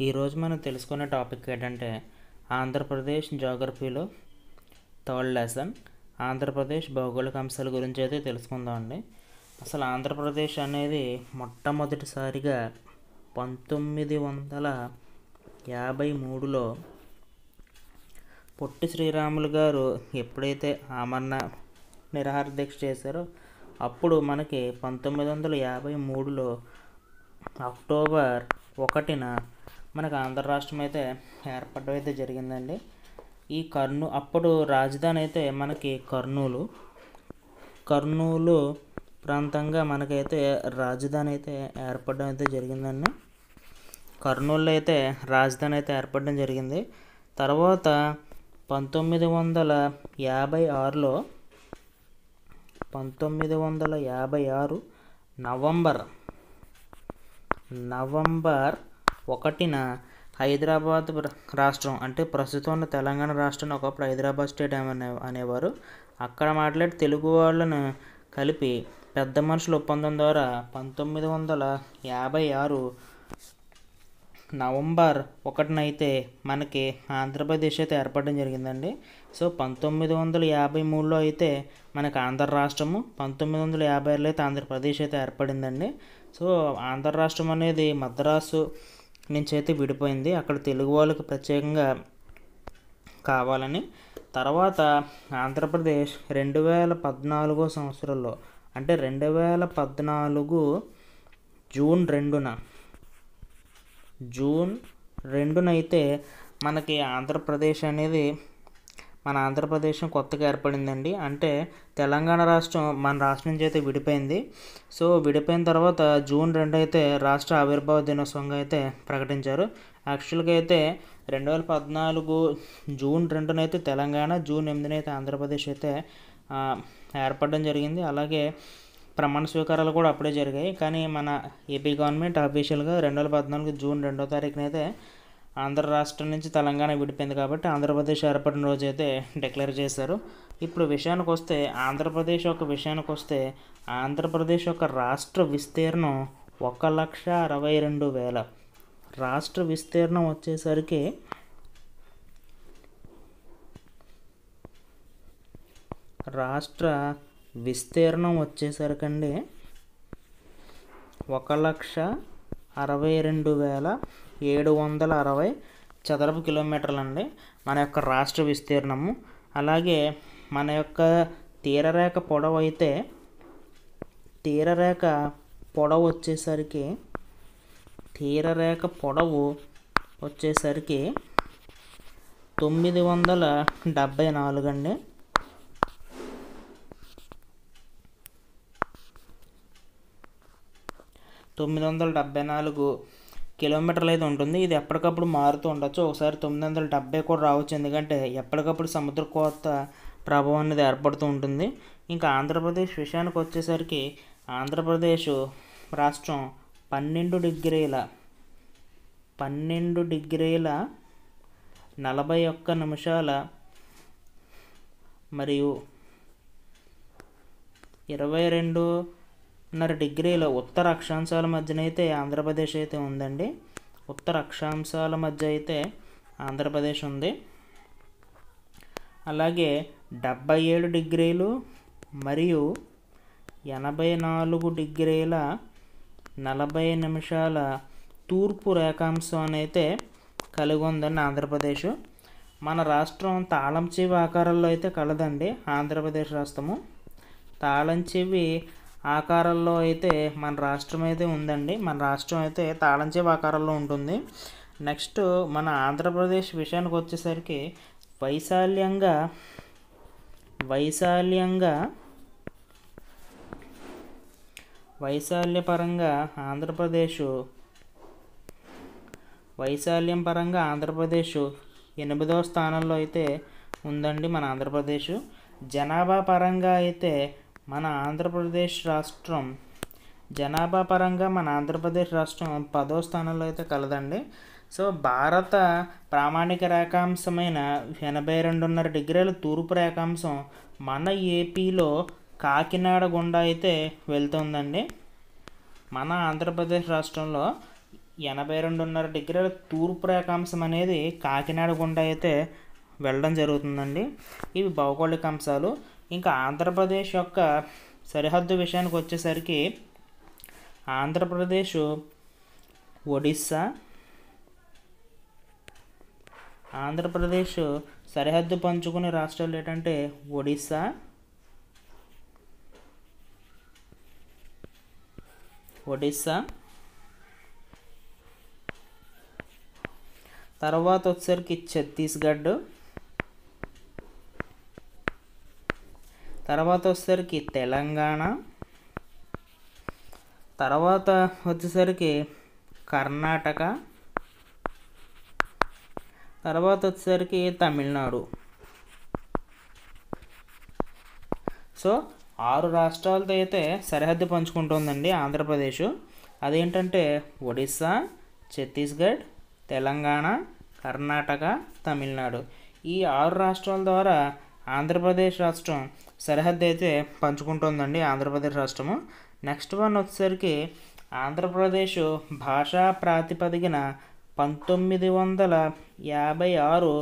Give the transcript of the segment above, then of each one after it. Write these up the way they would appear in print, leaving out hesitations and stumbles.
ఈరోజు మనం తెలుసుకునే టాపిక్ ఏంటంటే ఆంధ్రప్రదేశ్ జాగ్రఫీలో థర్డ్ లెసన్ ఆంధ్రప్రదేశ్ భౌగోళిక అంశాల గురించి అయితే తెలుసుకుందాం అండి. అసలు ఆంధ్రప్రదేశ్ అనేది మొట్టమొదటిసారిగా 1953లో పొట్టి శ్రీరాములు గారు ఎప్పుడైతే ఆమరణ నిరాహార దీక్ష చేశారో అప్పుడు మనకి 1953లో అక్టోబర్ 1న మనకు ఆంధ్ర రాష్ట్రం అయితే ఏర్పడడం అయితే జరిగిందండి. ఈ అప్పుడు రాజధాని అయితే మనకి కర్నూలు ప్రాంతంగా మనకైతే రాజధాని అయితే ఏర్పడడం అయితే జరిగిందండి. కర్నూలులో అయితే రాజధాని అయితే ఏర్పడడం జరిగింది. తర్వాత 1956 నవంబర్ 1న హైదరాబాద్ రాష్ట్రం అంటే ప్రస్తుతం ఉన్న తెలంగాణ రాష్ట్రాన్ని ఒకప్పుడు హైదరాబాద్ స్టేట్ అనేవారు. అక్కడ మాట్లాడే తెలుగు వాళ్ళను కలిపి పెద్ద మనుషుల ఒప్పందం ద్వారా 1956 నవంబర్ 1న అయితే మనకి ఆంధ్రప్రదేశ్ అయితే ఏర్పడడం జరిగిందండి. సో 1953లో అయితే మనకి ఆంధ్ర రాష్ట్రము, 1956లో అయితే ఆంధ్రప్రదేశ్ అయితే ఏర్పడిందండి. సో ఆంధ్ర రాష్ట్రం అనేది మద్రాసు నుంచి అయితే విడిపోయింది, అక్కడ తెలుగు వాళ్ళకి ప్రత్యేకంగా కావాలని. తర్వాత ఆంధ్రప్రదేశ్ 2014 సంవత్సరంలో అంటే 2014 జూన్ 2న అయితే మనకి మన ఆంధ్రప్రదేశం కొత్తగా ఏర్పడిందండి. అంటే తెలంగాణ రాష్ట్రం మన రాష్ట్రం నుంచి అయితే విడిపోయింది. సో విడిపోయిన తర్వాత జూన్ 2 అయితే రాష్ట్ర ఆవిర్భావ దినోత్సవంగా అయితే ప్రకటించారు. యాక్చువల్గా అయితే 2014 జూన్ 2న అయితే తెలంగాణ, జూన్ 8న అయితే ఆంధ్రప్రదేశ్ అయితే ఏర్పడడం జరిగింది. అలాగే ప్రమాణ స్వీకారాలు కూడా అప్పుడే జరిగాయి. కానీ మన ఏపీ గవర్నమెంట్ అఫీషియల్గా 2014 జూన్ 2వ తారీఖున అయితే ఆంధ్ర రాష్ట్రం నుంచి తెలంగాణ విడిపోయింది కాబట్టి ఆంధ్రప్రదేశ్ ఏర్పడిన రోజు అయితే డిక్లేర్ చేశారు. ఇప్పుడు ఆంధ్రప్రదేశ్ యొక్క రాష్ట్ర విస్తీర్ణం 1,62,000. రాష్ట్ర విస్తీర్ణం వచ్చేసరికి అండి 1,62,760 చదరపు కిలోమీటర్లు అండి మన యొక్క రాష్ట్ర విస్తీర్ణము. అలాగే మన యొక్క తీరరేఖ పొడవు వచ్చేసరికి 974 అండి. 974 కిలోమీటర్లు అయితే ఉంటుంది. ఇది ఎప్పటికప్పుడు మారుతూ ఉండొచ్చు, ఒకసారి 970 కూడా రావచ్చు, ఎందుకంటే ఎప్పటికప్పుడు సముద్ర కోత ప్రభావం అనేది ఏర్పడుతూ ఉంటుంది. ఇంకా ఆంధ్రప్రదేశ్ విషయానికి వచ్చేసరికి ఆంధ్రప్రదేశ్ రాష్ట్రం 12 డిగ్రీల 41 నిమిషాల మరియు 22.5 డిగ్రీల ఉత్తర అక్షాంశాల మధ్యనైతే ఆంధ్రప్రదేశ్ అయితే ఉందండి. ఉత్తర అక్షాంశాల మధ్య అయితే ఆంధ్రప్రదేశ్ ఉంది. అలాగే 77 డిగ్రీలు మరియు 84 డిగ్రీల 40 నిమిషాల తూర్పు రేఖాంశం అయితే కలిగి ఉందండి ఆంధ్రప్రదేశ్. మన రాష్ట్రం తాళం చెవి ఆకారంలో అయితే కలదండి. ఆంధ్రప్రదేశ్ రాష్ట్రము తాళం చెవి ఆకారంలో అయితే మన రాష్ట్రం అయితే ఉందండి. మన రాష్ట్రం అయితే తాళం చెవి ఆకారంలో ఉంటుంది. నెక్స్ట్ మన ఆంధ్రప్రదేశ్ విషయానికి వచ్చేసరికి వైశాల్యం పరంగా ఆంధ్రప్రదేశ్ 8వ స్థానంలో అయితే ఉందండి మన ఆంధ్రప్రదేశ్. జనాభా పరంగా అయితే మన ఆంధ్రప్రదేశ్ రాష్ట్రం 10వ స్థానంలో అయితే కలదండి. సో భారత ప్రామాణిక రేఖాంశమైన 82.5 డిగ్రీల తూర్పు రేఖాంశం మన ఏపీలో కాకినాడ గుండా అయితే వెళ్తుందండి. మన ఆంధ్రప్రదేశ్ రాష్ట్రంలో 82.5 డిగ్రీల తూర్పు రేఖాంశం అనేది కాకినాడ గుండా అయితే వెళ్ళడం జరుగుతుందండి. ఇవి భౌగోళిక అంశాలు. ఇంకా ఆంధ్రప్రదేశ్ యొక్క సరిహద్దు విషయానికి వచ్చేసరికి ఆంధ్రప్రదేశ్, ఒడిస్సా, ఆంధ్రప్రదేశ్ సరిహద్దు పంచుకునే రాష్ట్రాలు ఏంటంటే ఒడిస్సా, తర్వాత వచ్చేసరికి ఛత్తీస్గఢ్, తర్వాత వచ్చేసరికి తెలంగాణ, తర్వాత వచ్చేసరికి కర్ణాటక, తర్వాత వచ్చేసరికి తమిళనాడు. సో 6 రాష్ట్రాలతో అయితే సరిహద్దు పంచుకుంటుందండి ఆంధ్రప్రదేశ్. అదేంటంటే ఒడిస్సా, ఛత్తీస్గఢ్, తెలంగాణ, కర్ణాటక, తమిళనాడు. ఈ 6 రాష్ట్రాల ద్వారా ఆంధ్రప్రదేశ్ రాష్ట్రం సరిహద్దు అయితే పంచుకుంటుందండి ఆంధ్రప్రదేశ్ రాష్ట్రము. నెక్స్ట్ వన్ వచ్చేసరికి ఆంధ్రప్రదేశ్ భాషా ప్రాతిపదికన 1956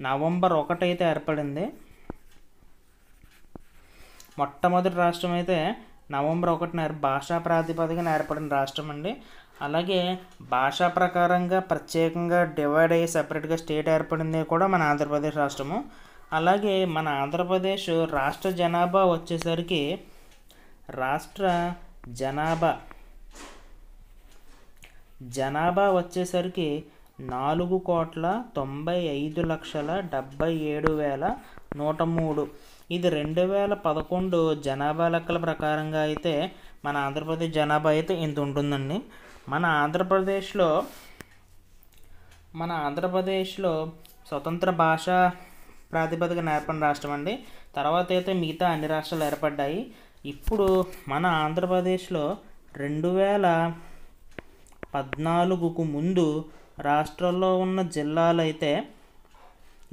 నవంబర్ 1 అయితే ఏర్పడింది. మొట్టమొదటి రాష్ట్రం అయితే నవంబర్ 1న భాషా ప్రాతిపదికన ఏర్పడిన రాష్ట్రం అండి. అలాగే భాషా ప్రకారంగా ప్రత్యేకంగా డివైడ్ అయ్యి సపరేట్గా స్టేట్ ఏర్పడింది కూడా మన ఆంధ్రప్రదేశ్ రాష్ట్రము. అలాగే మన ఆంధ్రప్రదేశ్ రాష్ట్ర జనాభా వచ్చేసరికి 4,95,77,103. ఇది 2011 జనాభా లెక్కల ప్రకారంగా అయితే మన ఆంధ్రప్రదేశ్ జనాభా అయితే ఇంత ఉంటుందండి. మన ఆంధ్రప్రదేశ్లో స్వతంత్ర భాషా ప్రాతిపదికన ఏర్పడిన రాష్ట్రం అండి. తర్వాత అయితే మిగతా అన్ని రాష్ట్రాలు ఏర్పడ్డాయి. ఇప్పుడు మన ఆంధ్రప్రదేశ్లో 2014కు ముందు రాష్ట్రంలో ఉన్న జిల్లాలు అయితే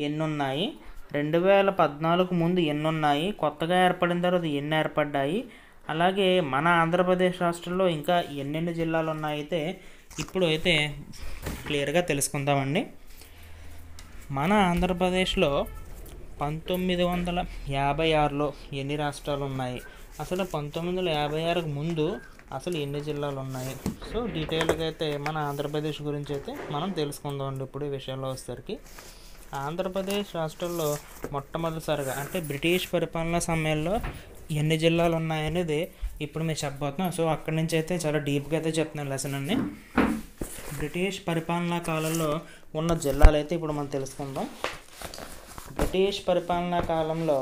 ఎన్ని ఉన్నాయి, 2014కు ముందు ఎన్ని ఉన్నాయి, కొత్తగా ఏర్పడిన తర్వాత ఎన్ని ఏర్పడ్డాయి, అలాగే మన ఆంధ్రప్రదేశ్ రాష్ట్రంలో ఇంకా ఎన్నెన్ని జిల్లాలు ఉన్నాయి అయితే ఇప్పుడు అయితే క్లియర్గా తెలుసుకుందామండి. మన ఆంధ్రప్రదేశ్లో 1956లో ఎన్ని రాష్ట్రాలు ఉన్నాయి, అసలు 1956కు ముందు అసలు ఎన్ని జిల్లాలు ఉన్నాయి, సో డీటెయిల్గా అయితే మన ఆంధ్రప్రదేశ్ గురించి అయితే మనం తెలుసుకుందామండి. ఇప్పుడు ఈ విషయంలో వచ్చేసరికి ఆంధ్రప్రదేశ్ రాష్ట్రంలో మొట్టమొదటిసారిగా అంటే బ్రిటిష్ పరిపాలనా సమయంలో ఎన్ని జిల్లాలు ఉన్నాయనేది ఇప్పుడు మేము చెప్పబోతున్నాం. సో అక్కడి నుంచి అయితే చాలా డీప్గా అయితే చెప్తున్నాను లెసన్ అండి. బ్రిటిష్ పరిపాలనా కాలంలో ఉన్న జిల్లాలు అయితే ఇప్పుడు మనం తెలుసుకుందాం. బ్రిటిష్ పరిపాలనా కాలంలో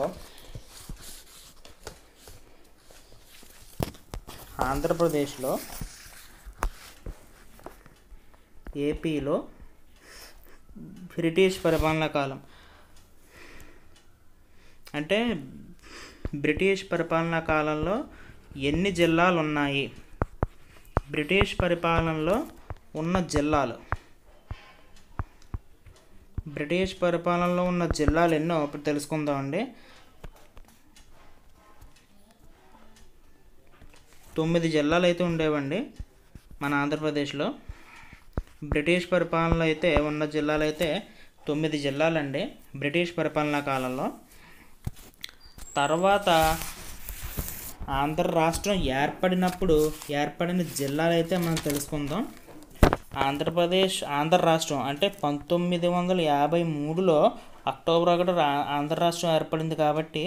ఆంధ్రప్రదేశ్లో, ఏపీలో బ్రిటిష్ పరిపాలనా కాలం అంటే బ్రిటిష్ పరిపాలనా కాలంలో ఎన్ని జిల్లాలు ఉన్నాయి, బ్రిటిష్ పరిపాలనలో ఉన్న జిల్లాలు, బ్రిటిష్ పరిపాలనలో ఉన్న జిల్లాలు ఎన్నో ఇప్పుడు తెలుసుకుందామండి. 9 జిల్లాలు అయితే ఉండేవండి మన ఆంధ్రప్రదేశ్లో. బ్రిటిష్ పరిపాలనలో అయితే ఉన్న జిల్లాలు అయితే 9 జిల్లాలండి బ్రిటిష్ పరిపాలనా కాలంలో. తర్వాత ఆంధ్ర రాష్ట్రం ఏర్పడిన జిల్లాలు అయితే మనం తెలుసుకుందాం. ఆంధ్ర రాష్ట్రం అంటే 1953లో అక్టోబర్ 1 ఆంధ్ర రాష్ట్రం ఏర్పడింది కాబట్టి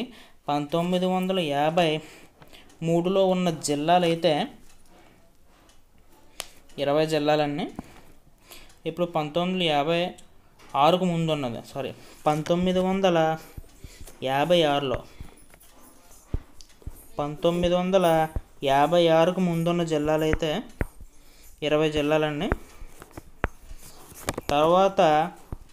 1953లో ఉన్న జిల్లాలు అయితే 20 జిల్లాలన్నీ. ఇప్పుడు 1956కు ముందు ఉన్నది 1956కు ముందున్న జిల్లాలు అయితే 20 జిల్లాలండి. తర్వాత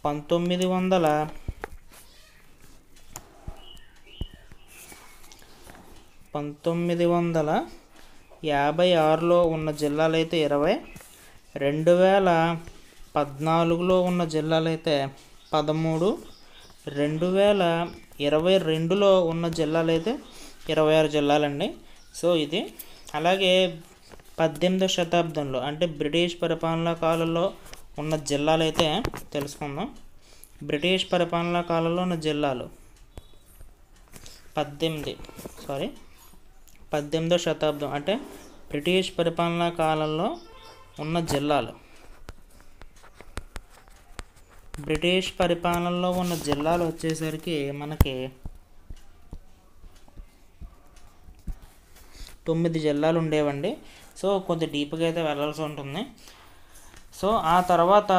1956లో ఉన్న జిల్లాలు అయితే 20, 2014లో ఉన్న జిల్లాలు అయితే 13, 2022లో ఉన్న జిల్లాలు అయితే 26 జిల్లాలండి. సో ఇది అలాగే 18వ శతాబ్దంలో అంటే బ్రిటిష్ పరిపాలనా కాలంలో ఉన్న జిల్లాలు అయితే తెలుసుకుందాం. బ్రిటిష్ పరిపాలనా కాలంలో ఉన్న జిల్లాలు 18వ శతాబ్దం అంటే బ్రిటిష్ పరిపాలనా కాలంలో ఉన్న జిల్లాలు. బ్రిటిష్ పరిపాలనలో ఉన్న జిల్లాలు వచ్చేసరికి మనకి 9 జిల్లాలు ఉండేవండి. సో కొంచెం డీప్గా అయితే వెళ్ళాల్సి ఉంటుంది. సో ఆ తర్వాత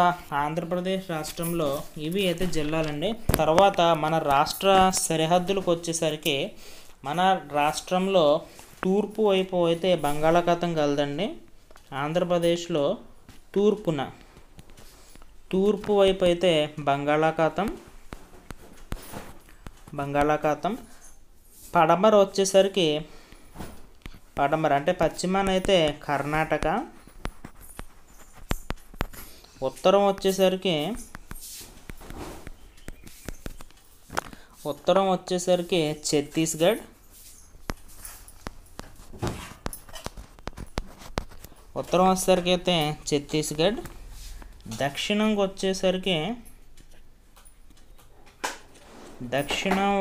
ఆంధ్రప్రదేశ్ రాష్ట్రంలో ఇవి అయితే జిల్లాలండి. తర్వాత మన రాష్ట్ర సరిహద్దులకు వచ్చేసరికి మన రాష్ట్రంలో తూర్పు వైపు అయితే బంగాళాఖాతం కలదండి. ఆంధ్రప్రదేశ్లో తూర్పు వైపు అయితే బంగాళాఖాతం, పడమర అంటే పశ్చిమాన అయితే కర్ణాటక, ఉత్తరం వచ్చేసరికి ఛత్తీస్గఢ్, దక్షిణం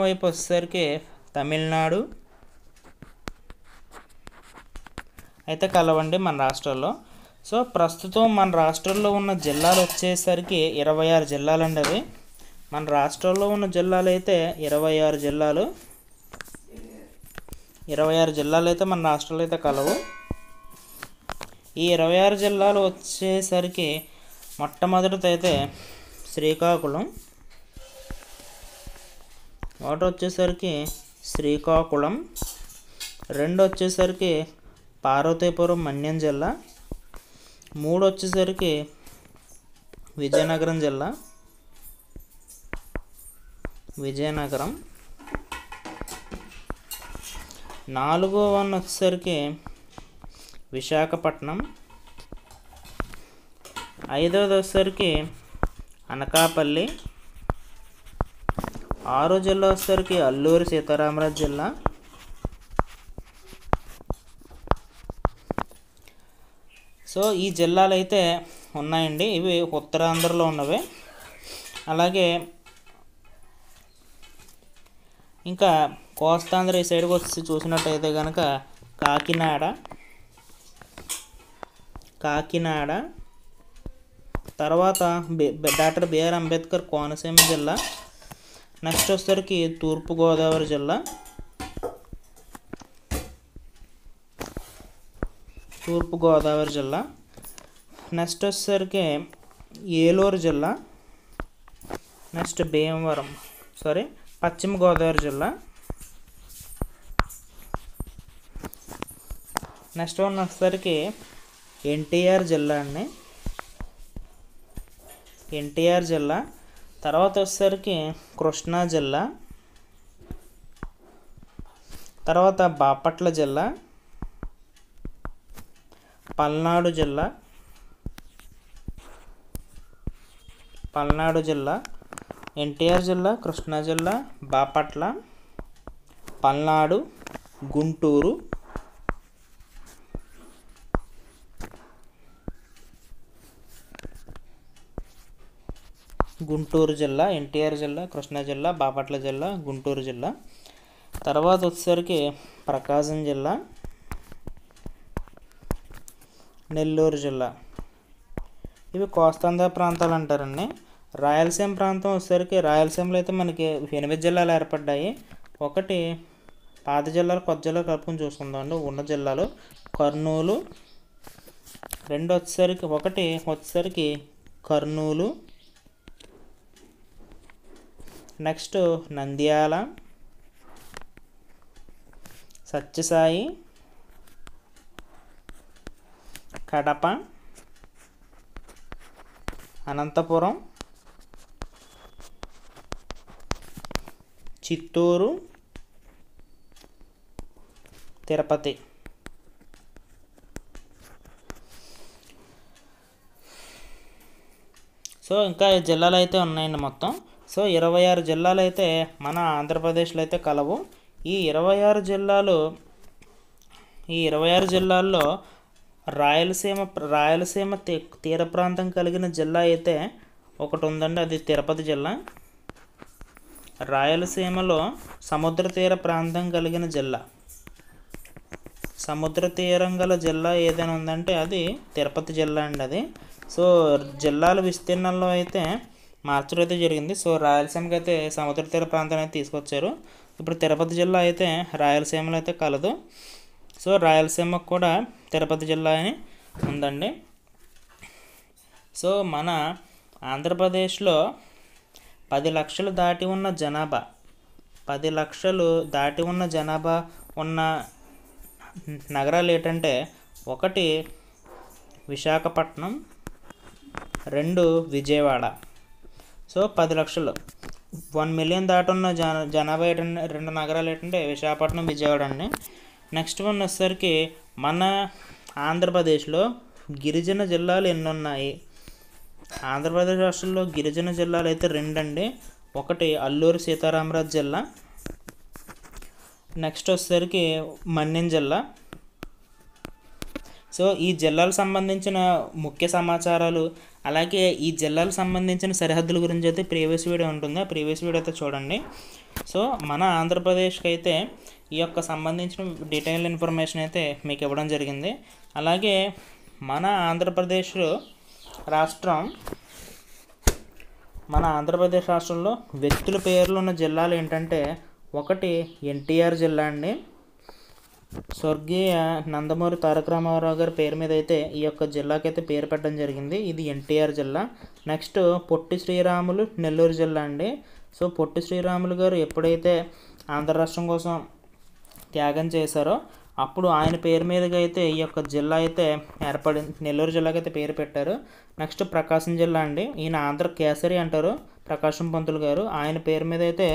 వైపు వచ్చేసరికి తమిళనాడు అయితే కలవండి మన రాష్ట్రాల్లో. సో ప్రస్తుతం మన రాష్ట్రంలో ఉన్న జిల్లాలు వచ్చేసరికి 26 జిల్లాలండి. అవి మన రాష్ట్రంలో ఉన్న జిల్లాలు అయితే 26 జిల్లాలు. 26 జిల్లాలు అయితే మన రాష్ట్రంలో అయితే కలవు. ఈ 26 జిల్లాలు వచ్చేసరికి మొట్టమొదటిదైతే శ్రీకాకుళం, రెండు వచ్చేసరికి పార్వతీపురం మన్యం జిల్లా, 3 వచ్చేసరికి విజయనగరం, 4వ వచ్చేసరికి విశాఖపట్నం, 5వది వచ్చేసరికి అనకాపల్లి, 6వ జిల్లా వచ్చేసరికి అల్లూరి సీతారామరాజు జిల్లా, సో ఈ జిల్లాలు అయితే ఉన్నాయండి. ఇవి ఉత్తరాంధ్రలో ఉన్నవే. అలాగే ఇంకా కోస్తాంధ్ర ఈ సైడ్కి వచ్చి చూసినట్టయితే కనుక కాకినాడ, తర్వాత డాక్టర్ బిఆర్ అంబేద్కర్ కోనసీమ జిల్లా, నెక్స్ట్ వచ్చేసరికి తూర్పుగోదావరి జిల్లా, నెక్స్ట్ వచ్చేసరికి ఏలూరు జిల్లా, నెక్స్ట్ పశ్చిమ గోదావరి జిల్లా, నెక్స్ట్ వన్ వచ్చేసరికి ఎన్టీఆర్ జిల్లా, తర్వాత వచ్చేసరికి కృష్ణా జిల్లా, తర్వాత బాపట్ల జిల్లా, పల్నాడు జిల్లా, ఎన్టీఆర్ జిల్లా, కృష్ణా జిల్లా, బాపట్ల, పల్నాడు, గుంటూరు, జిల్లా, ఎన్టీఆర్ జిల్లా, కృష్ణా జిల్లా, బాపట్ల జిల్లా, గుంటూరు జిల్లా. తర్వాత వచ్చేసరికి ప్రకాశం జిల్లా, నెల్లూరు జిల్లా. ఇవి కోస్తాంధ్ర ప్రాంతాలు అంటారండి. రాయలసీమ ప్రాంతం వచ్చేసరికి రాయలసీమలో అయితే మనకి 8 జిల్లాలు ఏర్పడ్డాయి. ఒకటి పాత జిల్లాలు, కొత్త జిల్లాలు కలుపుకొని చూసుకుందామండి. ఉన్న జిల్లాలు కర్నూలు, ఒకటి వచ్చేసరికి కర్నూలు, నెక్స్ట్ నంద్యాల, సత్యసాయి, కడప, అనంతపురం, చిత్తూరు, తిరుపతి. సో ఇంకా జిల్లాలు అయితే ఉన్నాయండి మొత్తం. సో 26 జిల్లాలు అయితే మన ఆంధ్రప్రదేశ్లో అయితే కలవు. ఈ 26 జిల్లాల్లో రాయలసీమ రాయలసీమ తీర ప్రాంతం కలిగిన జిల్లా అయితే ఒకటి ఉందండి, అది తిరుపతి జిల్లా. రాయలసీమలో సముద్ర తీర ప్రాంతం కలిగిన జిల్లా, సముద్ర తీరం గల జిల్లా ఏదైనా ఉందంటే అది తిరుపతి జిల్లా అండి అది. సో జిల్లాల విస్తీర్ణంలో అయితే మార్చడం అయితే జరిగింది. సో రాయలసీమకి అయితే సముద్ర తీర ప్రాంతాన్ని అయితే తీసుకొచ్చారు. ఇప్పుడు తిరుపతి జిల్లా అయితే రాయలసీమలో అయితే కలదు. సో రాయలసీమకు కూడా తిరుపతి జిల్లా అని ఉందండి. సో మన ఆంధ్రప్రదేశ్లో 10 లక్షలు దాటి ఉన్న జనాభా 10 లక్షలు దాటి ఉన్న జనాభా ఉన్న నగరాలు ఏంటంటే 1 విశాఖపట్నం, 2 విజయవాడ. సో 10 లక్షలు 1 మిలియన్ దాటి ఉన్న జనాభా ఏంటంటే 2 నగరాలు ఏంటంటే విశాఖపట్నం, విజయవాడ అండి. నెక్స్ట్ వన్ వచ్చేసరికి మన ఆంధ్రప్రదేశ్లో గిరిజన జిల్లాలు ఎన్ని ఉన్నాయి? ఆంధ్రప్రదేశ్ రాష్ట్రంలో గిరిజన జిల్లాలు అయితే 2 అండి. 1 అల్లూరి సీతారామరాజు జిల్లా, నెక్స్ట్ వచ్చేసరికి మన్యం జిల్లా. సో ఈ జిల్లాలకు సంబంధించిన ముఖ్య సమాచారాలు, అలాగే ఈ జిల్లాలకు సంబంధించిన సరిహద్దుల గురించి అయితే ప్రీవియస్ వీడియో ఉంటుంది, ఆ ప్రీవియస్ వీడియో అయితే చూడండి. సో మన ఆంధ్రప్రదేశ్కి అయితే ఈ యొక్క సంబంధించిన డీటెయిల్ ఇన్ఫర్మేషన్ అయితే మీకు ఇవ్వడం జరిగింది. అలాగే మన ఆంధ్రప్రదేశ్ రాష్ట్రంలో వ్యక్తుల పేర్లు ఉన్న జిల్లాలు ఏంటంటే 1 ఎన్టీఆర్ జిల్లా అండి. స్వర్గీయ నందమూరి తారక రామారావు గారి పేరు మీద అయితే ఈ యొక్క జిల్లాకి అయితే పేరు పెట్టడం జరిగింది, ఇది ఎన్టీఆర్ జిల్లా. నెక్స్ట్ పొట్టి శ్రీరాములు నెల్లూరు జిల్లా అండి. సో పొట్టి శ్రీరాములు గారు ఎప్పుడైతే ఆంధ్ర రాష్ట్రం కోసం త్యాగం చేశారో అప్పుడు ఆయన పేరు మీదుగా అయితే ఈ యొక్క జిల్లా అయితే ఏర్పడింది, నెల్లూరు జిల్లాకి అయితే పేరు పెట్టారు. నెక్స్ట్ ప్రకాశం జిల్లా అండి, ఈయన ఆంధ్ర కేసరి అంటారు ప్రకాశం పంతులు గారు, ఆయన పేరు మీద అయితే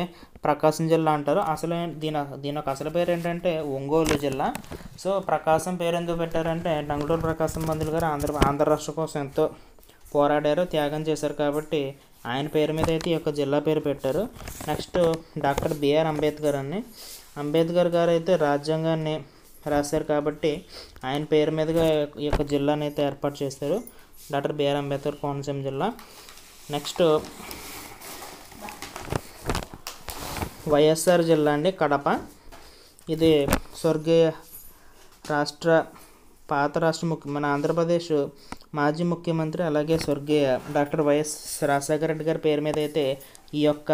ప్రకాశం జిల్లా అంటారు. అసలు దీని యొక్క అసలు పేరు ఏంటంటే ఒంగోలు జిల్లా. సో ప్రకాశం పేరు ఎందుకు పెట్టారంటే నంగుటూరు ప్రకాశం పంతులు గారు ఆంధ్ర రాష్ట్రం కోసం ఎంతో పోరాడారు, త్యాగం చేశారు కాబట్టి ఆయన పేరు మీద అయితే ఈ యొక్క జిల్లా పేరు పెట్టారు. నెక్స్ట్ డాక్టర్ బిఆర్ అంబేద్కర్ అండి, అంబేద్కర్ గారు అయితే రాజ్యాంగాన్ని రాశారు కాబట్టి ఆయన పేరు మీదుగా ఈ యొక్క జిల్లాని అయితే ఏర్పాటు చేస్తారు, డాక్టర్ బిఆర్ అంబేద్కర్ కోనసీమ జిల్లా. నెక్స్ట్ వైఎస్ఆర్ జిల్లా అండి, కడప. ఇది స్వర్గీయ పాత రాష్ట్ర మన ఆంధ్రప్రదేశ్ మాజీ ముఖ్యమంత్రి అలాగే స్వర్గీయ డాక్టర్ వైఎస్ రాజశేఖర రెడ్డి గారి పేరు మీద అయితే ఈ యొక్క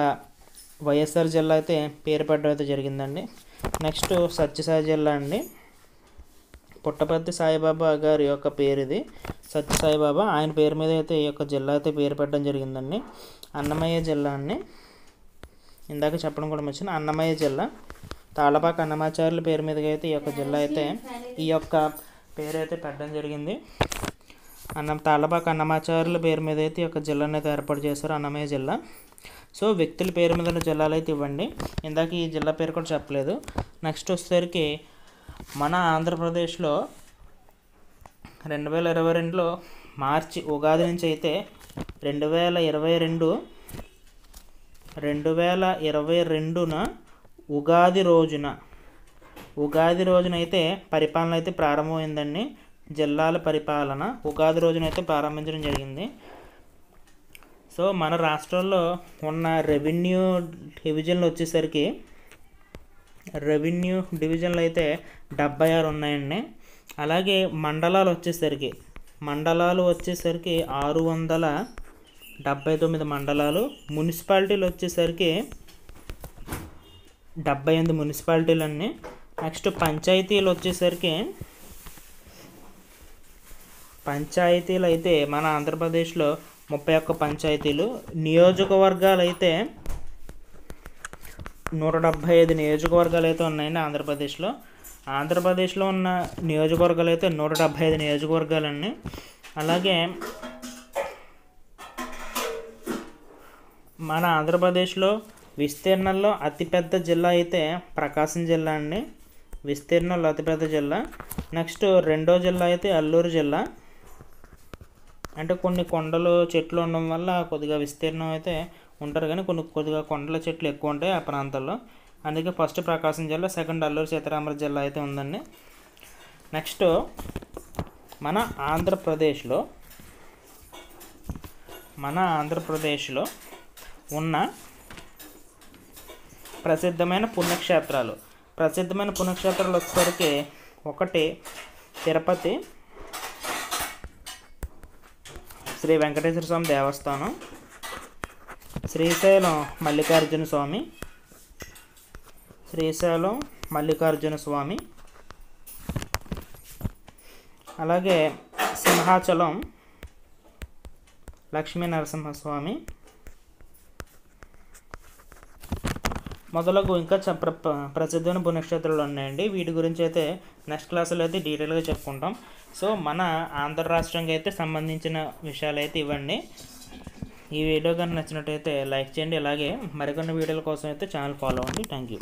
వైఎస్ఆర్ జిల్లా అయితే పేరు పెట్టడం అయితే జరిగిందండి. నెక్స్ట్ సత్యసాయి జిల్లా అండి, పుట్టపర్తి సాయిబాబా గారి యొక్క పేరు ఇది, సత్యసాయిబాబా, ఆయన పేరు మీద అయితే ఈ యొక్క జిల్లా అయితే పేరు పెట్టడం జరిగిందండి. అన్నమయ్య జిల్లా అండి, ఇందాక చెప్పడం కూడా వచ్చింది, అన్నమయ్య జిల్లా. తాళపాక అన్నమాచార్యుల పేరు మీదుగా అయితే ఈ యొక్క జిల్లా అయితే ఈ యొక్క పేరు అయితే పెట్టడం జరిగింది. తాళపాక అన్నమాచార్యుల పేరు మీద అయితే ఈ యొక్క జిల్లాని అయితే ఏర్పాటు చేశారు, అన్నమయ్య జిల్లా. సో వ్యక్తుల పేరు మీద ఉన్న జిల్లాలు అయితే ఇవ్వండి, ఇందాక ఈ జిల్లా పేరు కూడా చెప్పలేదు. నెక్స్ట్ వచ్చేసరికి మన ఆంధ్రప్రదేశ్లో 2022లో మార్చి ఉగాది నుంచి అయితే 2022న ఉగాది రోజున అయితే పరిపాలన అయితే ప్రారంభమైందండి. జిల్లాల పరిపాలన ఉగాది రోజున అయితే ప్రారంభించడం జరిగింది. సో మన రాష్ట్రంలో ఉన్న రెవెన్యూ డివిజన్లు వచ్చేసరికి అయితే 76 ఉన్నాయండి. అలాగే మండలాలు వచ్చేసరికి 679 మండలాలు, మున్సిపాలిటీలు వచ్చేసరికి 78 మున్సిపాలిటీలు అన్నీ. నెక్స్ట్ పంచాయతీలు వచ్చేసరికి అయితే మన ఆంధ్రప్రదేశ్లో 31 పంచాయతీలు, నియోజకవర్గాలు అయితే 175 నియోజకవర్గాలు అయితే ఉన్నాయండి ఆంధ్రప్రదేశ్లో ఉన్న నియోజకవర్గాలు అయితే 175 నియోజకవర్గాలన్నీ. అలాగే మన ఆంధ్రప్రదేశ్లో విస్తీర్ణంలో అతిపెద్ద జిల్లా అయితే ప్రకాశం జిల్లా అండి, విస్తీర్ణంలో అతిపెద్ద జిల్లా. నెక్స్ట్ రెండో జిల్లా అయితే అల్లూరు జిల్లా, అంటే కొన్ని కొండలు చెట్లు ఉండడం వల్ల కొద్దిగా విస్తీర్ణం అయితే ఉంటారు, కానీ కొద్దిగా కొండల చెట్లు ఎక్కువ ఉంటాయి ఆ ప్రాంతాల్లో, అందుకే ఫస్ట్ ప్రకాశం జిల్లా, సెకండ్ అల్లూరు సీతారామరాజు జిల్లా అయితే ఉందండి. నెక్స్ట్ మన ఆంధ్రప్రదేశ్లో ఉన్న ప్రసిద్ధమైన పుణ్యక్షేత్రాలు వచ్చేసరికి ఒకటి తిరుపతి శ్రీ వెంకటేశ్వర స్వామి దేవస్థానం, శ్రీశైలం మల్లికార్జున స్వామి, అలాగే సింహాచలం లక్ష్మీ నరసింహస్వామి మొదలగు ఇంకా ప్రసిద్ధమైన పుణ్యక్షేత్రాలు ఉన్నాయండి. వీటి గురించి అయితే నెక్స్ట్ క్లాసులో అయితే డీటెయిల్గా చెప్పుకుంటాం. సో మన ఆంధ్ర రాష్ట్రానికి అయితే సంబంధించిన విషయాలు అయితే ఇవ్వండి. ఈ వీడియో కనుక నచ్చినట్టయితే లైక్ చేయండి. అలాగే మరికొన్ని వీడియోల కోసం అయితే ఛానల్ ఫాలో అవ్వండి. Thank you.